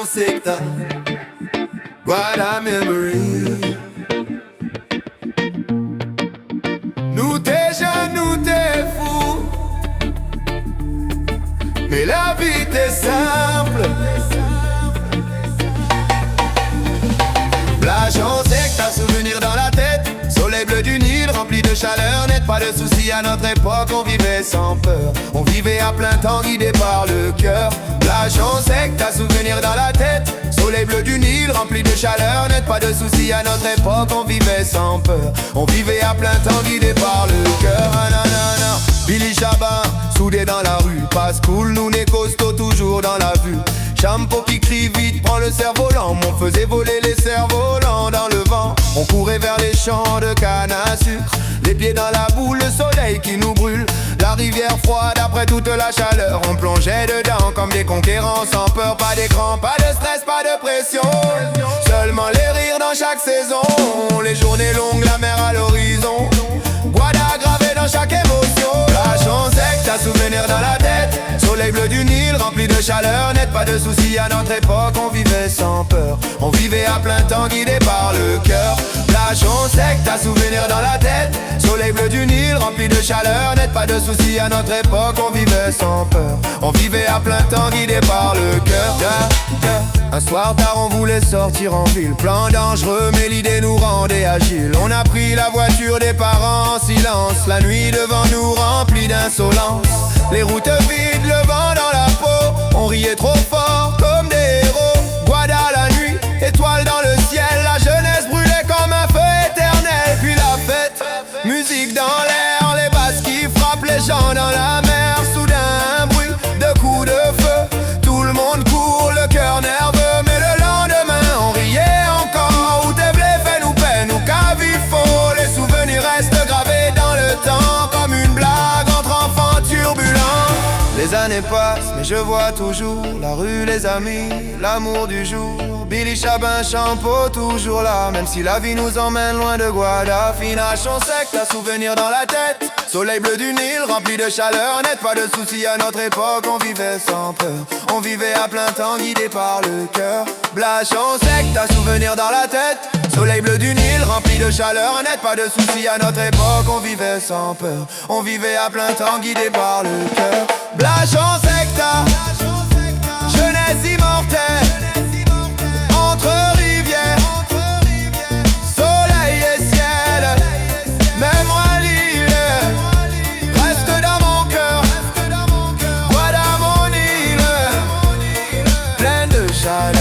secta. What a memory. Nous t'es jeune, nous t'es fou, mais la vie t'est simple. Plage en secta, souvenir dans la tête. Soleil bleu du Nil, rempli de chaleur nette. Pas de soucis à notre époque, on vivait sans peur. On vivait à plein temps, guidé par le cœur. Plage en secta, souvenir dans la tête. Soleil bleu du Nil, rempli de chaleur nette. Pas de soucis à notre époque, on vivait sans peur. On vivait à plein temps, guidé par le cœur. Nanana. Billy Chabin, soudé dans la rue. Passe cool, nous n'est costaud, toujours dans la vue. Champo qui crie vite, prends le cerf-volant. On faisait voler les cerfs-volants dans le vent. On courait vers les champs de canne à sucre, les pieds dans la boue, le soleil qui nous brûle. La rivière froide après toute la chaleur. On plongeait dedans comme des conquérants, sans peur, pas d'écran, pas de stress, pas de pression. Seulement les rires dans chaque saison. Les journées longues, la mer à l'horizon. Guada gravé dans chaque émotion. Plage en secta, souvenir dans la tête. Soleil bleu du Nil, rempli de chaleur nette. Pas de soucis à notre époque, on vivait sans peur. On vivait à plein temps, guidé par le cœur. Plage en secta, souvenir dans la tête. Soleil bleu du Nil, rempli de chaleur nette. Pas de soucis à notre époque, on vivait sans peur. On vivait à plein temps, guidé par le cœur. Un soir tard, on voulait sortir en ville. Plan dangereux, mais l'idée nous rendait agiles. On a pris la voiture des parents en silence. La nuit devant nous remplie d'insolence. Les routes vides, le vent dans la peau. On riait trop fort comme des héros. Guada la nuit, étoiles dans le ciel. La jeunesse brûlait comme un feu éternel. Puis la fête, musique dans l'air. Les basses qui frappent les gens dans la mer. Soudain un bruit de coups de feu. Tout le monde court, le cœur nerveux. Mais le lendemain on riait encore. Où tes blés fait nous peine, ou qu'à vie faux. Les souvenirs restent gravés dans le temps, comme une blague entre enfants turbulents. Les années passent, mais je vois toujours la rue, les amis, l'amour du jour. Billy Chabin, Champo, toujours là. Même si la vie nous emmène loin de Guada. Finage en secta, souvenir dans la tête. Soleil bleu du Nil, rempli de chaleur nette. Pas de soucis à notre époque, on vivait sans peur. On vivait à plein temps, guidé par le cœur. Plage en secta, souvenir dans la tête. Soleil bleu du Nil, rempli de chaleur nette. Pas de soucis à notre époque, on vivait sans peur. On vivait à plein temps, guidé par le cœur. Plage en secta, jeunesse immortelle. Entre rivières, soleil et ciel. Mémoire l'île, reste dans mon cœur. Guada mon île, pleine de chaleur.